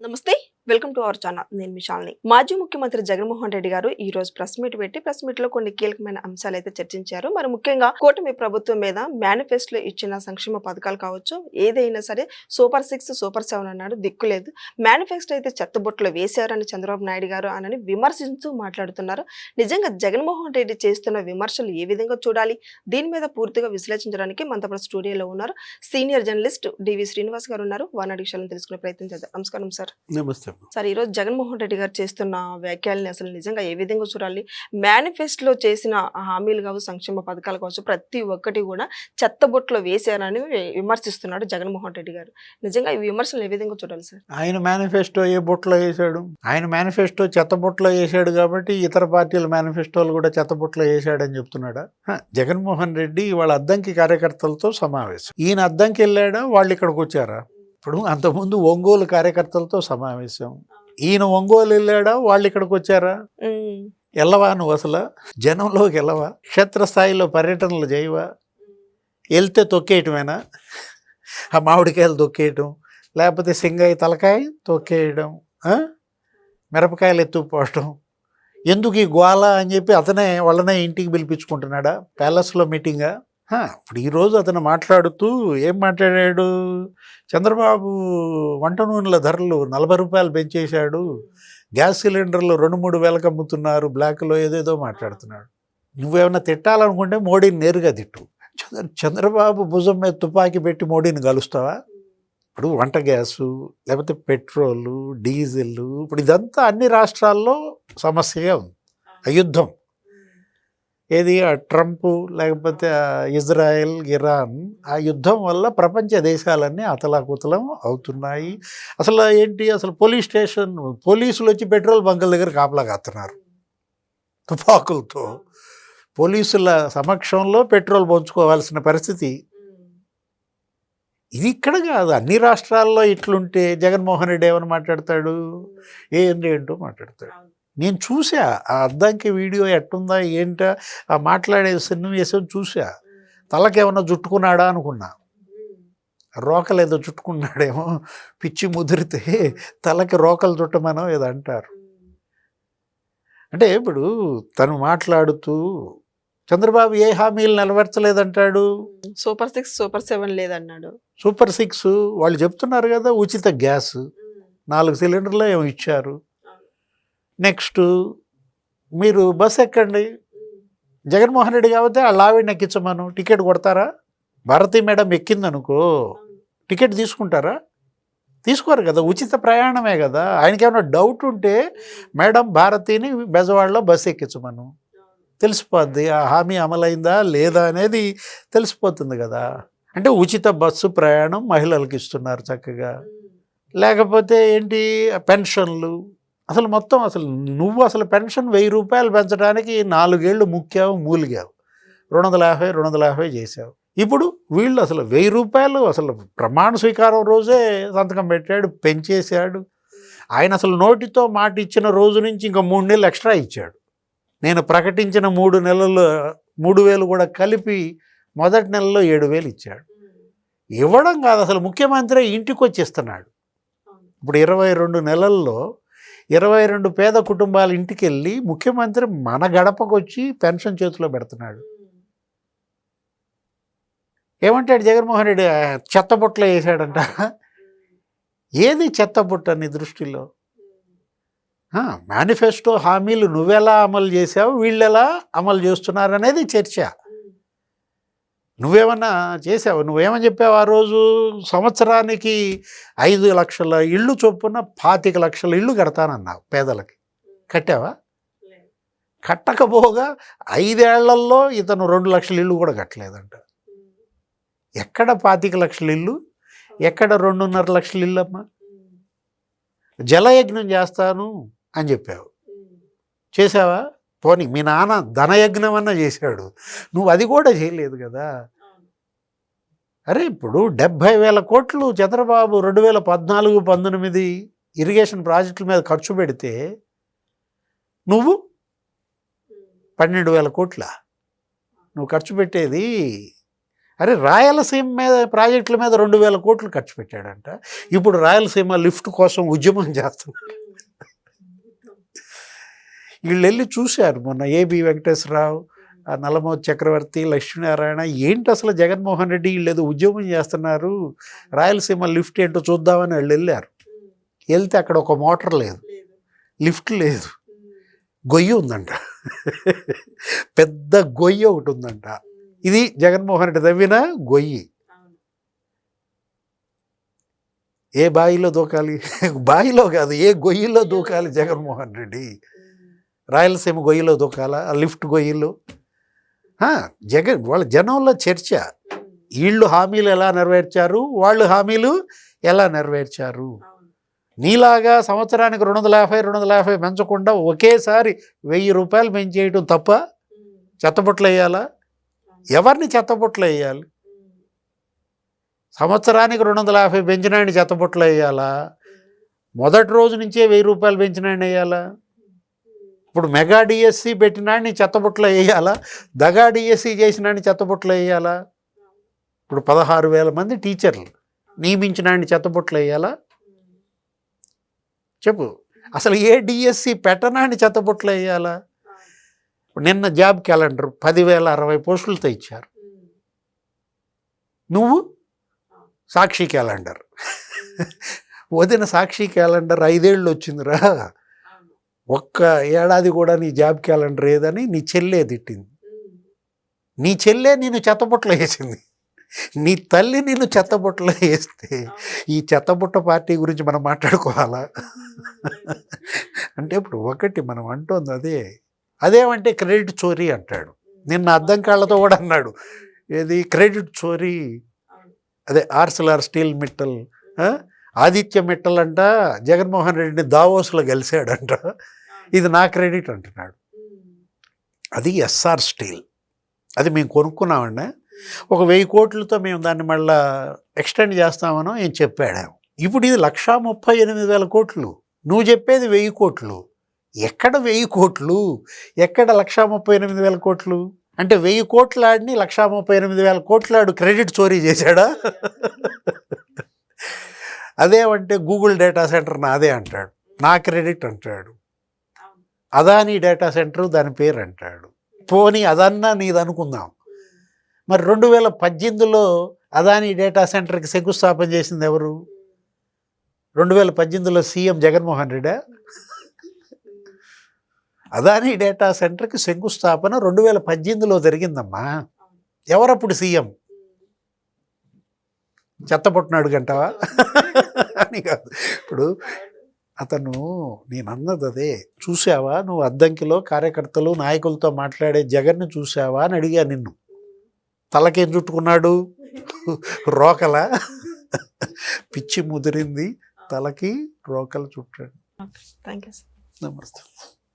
నమస్తే. Welcome to our channel. నేను మీ శాలిని. మాజీ ముఖ్యమంత్రి జగన్మోహన్ రెడ్డి గారు ఈ రోజు ప్రెస్ మీట్ పెట్టి ప్రెస్ మీట్ లో కొన్ని కీలకమైన అంశాలు అయితే చర్చించారు. మరి ముఖ్యంగా కూటమి ప్రభుత్వం మీద మేనిఫెస్టోలో ఇచ్చిన సంక్షేమ పథకాలు కావచ్చు, ఏదైనా సరే సూపర్ 6, సూపర్ 7 అన్నాడు, దిక్కులేదు. మేనిఫెస్టో అయితే చెత్తబుట్టలో వేశారని చంద్రబాబు నాయుడు గారు అని విమర్శించూ మాట్లాడుతున్నారు. నిజంగా జగన్మోహన్ రెడ్డి చేస్తున్న విమర్శలు ఏ విధంగా చూడాలి? దీని మీద పూర్తిగా విశ్లేషించడానికి మనతో పాటు స్టూడియోలో ఉన్నారు సీనియర్ జర్నలిస్ట్ డివి శ్రీనివాస్ గారు ఉన్నారు. వారి విషయాలను తెలుసుకునే ప్రయత్నం చేద్దాం. నమస్కారం సార్. నమస్తే. సార్, ఈరోజు జగన్మోహన్ రెడ్డి గారు చేస్తున్న వ్యాఖ్యల్ని అసలు నిజంగా ఏ విధంగా చూడాలి? మేనిఫెస్టోలో చేసిన హామీలు కావచ్చు, సంక్షేమ పథకాలు కావచ్చు, ప్రతి ఒక్కటి కూడా చెత్తబుట్టలో వేశారని విమర్శిస్తున్నాడు జగన్మోహన్ రెడ్డి గారు. నిజంగా ఈ విమర్శలు ఏ విధంగా చూడాలి సార్? ఆయన మేనిఫెస్టో ఏ బుట్టలో వేశాడు? ఆయన మేనిఫెస్టో చెత్తబుట్టలో వేశాడు కాబట్టి ఇతర పార్టీల మేనిఫెస్టోలు కూడా చెత్తబుట్టలో వేశాడని చెప్తున్నాడా? జగన్మోహన్ రెడ్డి వాళ్ళ అద్దంకి కార్యకర్తలతో సమావేశం. ఈయన అద్దంకి వెళ్ళాడా, వాళ్ళు ఇక్కడికి వచ్చారా? ఇప్పుడు అంతకుముందు ఒంగోలు కార్యకర్తలతో సమావేశం. ఈయన ఒంగోలు వెళ్ళాడా, వాళ్ళు ఇక్కడికి వచ్చారా? వెళ్ళవా? నువ్వు అసలు జనంలోకి వెళ్ళవా? క్షేత్రస్థాయిలో పర్యటనలు చేయవా? వెళ్తే తొక్కేయటమేనా? ఆ మామిడికాయలు తొక్కేయటం, లేకపోతే సింగాయి తలకాయ తొక్కేయడం, మిరపకాయలు ఎత్తుకుపోవటం, ఎందుకు ఈ గోల అని చెప్పి అతనే వాళ్ళనే ఇంటికి పిలిపించుకుంటున్నాడా? ప్యాలెస్లో మీటింగా? ఇప్పుడు ఈరోజు అతను మాట్లాడుతూ ఏం మాట్లాడాడు? చంద్రబాబు వంట నూనెల ధరలు 40 రూపాయలు పెంచేశాడు, గ్యాస్ సిలిండర్లు 2-3 వేలకు అమ్ముతున్నారు బ్లాక్లో, ఏదేదో మాట్లాడుతున్నాడు. నువ్వేమన్నా తిట్టాలనుకుంటే మోడీని నేరుగా తిట్టు. చంద్రబాబు భుజం మీద తుపాకీ పెట్టి మోడీని కలుస్తావా? ఇప్పుడు వంట గ్యాసు, లేకపోతే పెట్రోలు, డీజిల్, ఇప్పుడు ఇదంతా అన్ని రాష్ట్రాల్లో సమస్యగా ఉంది. యుద్ధం ఏది? ట్రంప్ లేకపోతే ఇజ్రాయెల్, ఇరాన్, ఆ యుద్ధం వల్ల ప్రపంచ దేశాలన్నీ అతలాకుతలం అవుతున్నాయి. అసలు ఏంటి, అసలు పోలీసులు వచ్చి పెట్రోల్ బంకుల దగ్గర కాపలా కాస్తున్నారు తుపాకులతో. పోలీసుల సమక్షంలో పెట్రోల్ పంచుకోవాల్సిన పరిస్థితి. ఇది ఇక్కడ కాదు, అన్ని రాష్ట్రాల్లో ఇట్లుంటే జగన్మోహన్ రెడ్డి ఏమని మాట్లాడతాడు? ఏంటో మాట్లాడతాడు. నేను చూసా ఆ అద్దంకి వీడియో, ఎట్టుందా ఏంటా ఆ మాట్లాడే సన్నివేశం చూసా. తలకేమన్నా చుట్టుకున్నాడా అనుకున్నా. రోకలు ఏదో చుట్టుకున్నాడేమో, పిచ్చి ముదిరితే తలకి రోకలు చుట్టమనో ఏదో అంటారు. అంటే ఇప్పుడు తను మాట్లాడుతూ చంద్రబాబు ఏ హామీలు నెరవేర్చలేదంటాడు? సూపర్ 6, సూపర్ 7 లేదన్నాడు. సూపర్ 6 వాళ్ళు చెప్తున్నారు కదా, ఉచిత గ్యాస్ 4 సిలిండర్లు ఏమో ఇచ్చారు. నెక్స్ట్ మీరు బస్ ఎక్కండి, జగన్మోహన్ రెడ్డి కాబట్టి వాళ్ళ ఆవిడని ఎక్కించమను. టికెట్ కొడతారా? భారతీ మేడం ఎక్కిందనుకో, టికెట్ తీసుకుంటారా? తీసుకోరు కదా, ఉచిత ప్రయాణమే కదా. ఆయనకేమైనా డౌట్ ఉంటే మేడం భారతీని బెజవాడలో బస్సు ఎక్కించమను, తెలిసిపోద్ది ఆ హామీ అమలైందా లేదా అనేది తెలిసిపోతుంది కదా. అంటే ఉచిత బస్సు ప్రయాణం మహిళలకు ఇస్తున్నారు చక్కగా. లేకపోతే ఏంటి, పెన్షన్లు, అసలు మొత్తం నువ్వు పెన్షన్ 1000 రూపాయలు పెంచడానికి 4 ఏళ్ళు ముఖ్యావు, మూలిగావు, 250 చేసావు. ఇప్పుడు వీళ్ళు 1000 రూపాయలు ప్రమాణ స్వీకారం రోజే సంతకం పెట్టాడు, పెంచేశాడు. ఆయన నోటితో మాట ఇచ్చిన రోజు నుంచి ఇంకా 3 నెలలు ఎక్స్ట్రా ఇచ్చాడు. నేను ప్రకటించిన 3 నెలల్లో 3000 కూడా కలిపి మొదటి నెలలో 7000 ఇచ్చాడు. ఇవ్వడం కాదు, ముఖ్యమంత్రి ఇంటికి వచ్చి ఇస్తున్నాడు. ఇప్పుడు 22 నెలల్లో 22 పేద కుటుంబాల ఇంటికి వెళ్ళి ముఖ్యమంత్రి మన గడపకు వచ్చి పెన్షన్ చేతిలో పెడుతున్నాడు. ఏమంటాడు జగన్మోహన్ రెడ్డి? చెత్తబుట్టలో వేసాడంట. ఏది చెత్తబుట్ట నీ దృష్టిలో? మేనిఫెస్టో హామీలు నువ్వెలా అమలు చేసావు, వీళ్ళెలా అమలు చేస్తున్నారు అనేది చర్చ. నువ్వేమన్నా చేసావు? నువ్వేమని చెప్పావు ఆ రోజు? సంవత్సరానికి 5 లక్షల ఇళ్ళు చొప్పున 25 లక్షల ఇళ్ళు కడతానన్నావు పేదలకి. కట్టావా? కట్టకపోగా 5 ఏళ్లలో ఇతను 2 లక్షల ఇళ్ళు కూడా కట్టలేదంట. ఎక్కడ 25 లక్షల ఇల్లు, ఎక్కడ 2.5 లక్షల ఇల్లు అమ్మా? జలయజ్ఞం చేస్తాను అని చెప్పావు, చేసావా? పోనీ మీ నాన్న ధనయజ్ఞం అన్న చేశాడు, నువ్వు అది కూడా చేయలేదు కదా. అరే ఇప్పుడు 70,000 కోట్లు చంద్రబాబు 2014-19 ఇరిగేషన్ ప్రాజెక్టుల మీద ఖర్చు పెడితే నువ్వు 12,000 కోట్ల నువ్వు ఖర్చు పెట్టేది. అరే రాయలసీమ మీద ప్రాజెక్టుల మీద 2,000 కోట్లు ఖర్చు పెట్టాడంట. ఇప్పుడు రాయలసీమ లిఫ్ట్ కోసం ఉద్యమం చేస్తున్నారు. వీళ్ళు వెళ్ళి చూశారు మొన్న ఏబి వెంకటేశ్వరరావు, ఆ నల్లమోతు చక్రవర్తి, లక్ష్మీనారాయణ, ఏంటి అసలు జగన్మోహన్ రెడ్డి వీళ్ళు ఏదో ఉద్యమం చేస్తున్నారు, రాయలసీమ లిఫ్ట్ ఏంటో చూద్దామని వాళ్ళు వెళ్ళారు. వెళ్తే అక్కడ ఒక మోటార్ లేదు, లిఫ్ట్ లేదు, గొయ్యి ఉందంట. పెద్ద గొయ్యి ఒకటి ఉందంట. ఇది జగన్మోహన్ రెడ్డి తవ్విన గొయ్యి. ఏ బావిలో దూకాలి? బావిలో కాదు, ఏ గొయ్యిలో దూకాలి జగన్మోహన్ రెడ్డి? రాయలసీమ గొయ్యిలో దూకాలా? ఆ లిఫ్ట్ గొయ్యిలో? వాళ్ళ జనంలో చర్చ, వీళ్ళు హామీలు ఎలా నెరవేర్చారు, వాళ్ళు హామీలు ఎలా నెరవేర్చారు. నీలాగా సంవత్సరానికి 250 పెంచకుండా ఒకేసారి 1000 రూపాయలు పెంచేయటం తప్ప? చెత్తబుట్టలు వేయాలా? ఎవరిని చెత్తబుట్టలు వేయాలి? సంవత్సరానికి 250 పెంచినాయని చెత్తబుట్టలు వేయాలా? మొదటి రోజు నుంచే 1000 రూపాయలు పెంచినాయని వేయాలా? ఇప్పుడు మెగా డిఎస్సి పెట్టినాడిని చెత్తబుట్టలు వేయాలా? దగా డిఎస్సి చేసినాడిని చెత్తబుట్టలు వేయాలా? ఇప్పుడు 16,000 మంది టీచర్లు నియమించినాడిని చెత్తబుట్టలు వేయాలా? చెప్పు. అసలు ఏ డిఎస్సి పెట్టనాడిని చెత్తబుట్టలు వేయాలా? నిన్న జాబ్ క్యాలెండర్ 10,060 పోస్టులతో ఇచ్చారు. నువ్వు సాక్షి క్యాలెండర్ వదిన సాక్షి క్యాలెండర్ 5 ఏళ్ళు వచ్చిందిరా, ఒక్క ఏడాది కూడా నీ జాబ్ క్యాలెండర్ ఏదని నీ చెల్లె తిట్టింది. నీ చెల్లె నిన్ను చెత్తబుట్టలో వేసింది, నీ తల్లి నిన్ను చెత్తబుట్టలో వేస్తే ఈ చెత్తబుట్ట పార్టీ గురించి మనం మాట్లాడుకోవాలా? అంటే ఇప్పుడు ఒకటి మనం అంటోంది అదేమంటే క్రెడిట్ చోరీ అంటాడు. నిన్న అద్దం కాళ్ళతో కూడా అన్నాడు, ఏది క్రెడిట్ చోరీ. అదే ఆర్సిలార్ స్టీల్ మిట్టల్, ఆదిత్య మిట్టల్ అంట జగన్మోహన్ రెడ్డిని దావోస్లో గెలిచాడంట, ఇది నా క్రెడిట్ అంటున్నాడు. అది ఎస్ఆర్ స్టీల్, అది మేము కొనుక్కున్నామండి, ఒక 1000 కోట్లతో మేము దాన్ని మళ్ళీ ఎక్స్టెండ్ చేస్తామనో ఏం చెప్పాడు. ఇప్పుడు ఇది 138,000 కోట్లు, నువ్వు చెప్పేది 1000 కోట్లు. ఎక్కడ 1000 కోట్లు, ఎక్కడ 138,000 కోట్లు? అంటే 1000 కోట్లాడిని 138,000 కోట్లాడు క్రెడిట్ చోరీ చేశాడా? అదేమంటే గూగుల్ డేటా సెంటర్ నాదే అంటాడు, నా క్రెడిట్ అంటాడు. అదానీ డేటా సెంటర్ దాని పేరు అంటాడు. పోనీ అదన్నా నీది అనుకుందాం. మరి 2018లో అదానీ డేటా సెంటర్కి శంకుస్థాపన చేసింది ఎవరు? 2018లో సీఎం జగన్మోహన్ రెడ్డా? అదానీ డేటా సెంటర్కి శంకుస్థాపన 2018లో జరిగిందమ్మా. ఎవరప్పుడు సీఎం? చెత్తపొట్టునాడు గంటవా అని కాదు. ఇప్పుడు అతను, నేను అన్నది అదే, చూసావా నువ్వు అద్దంకిలో కార్యకర్తలు నాయకులతో మాట్లాడే జగన్ని చూసావా అని అడిగా నిన్ను. తలకేం చుట్టుకున్నాడు? రోకల, పిచ్చి ముదిరింది, తలకి రోకలు చుట్టాడు. Thank you. నమస్తే.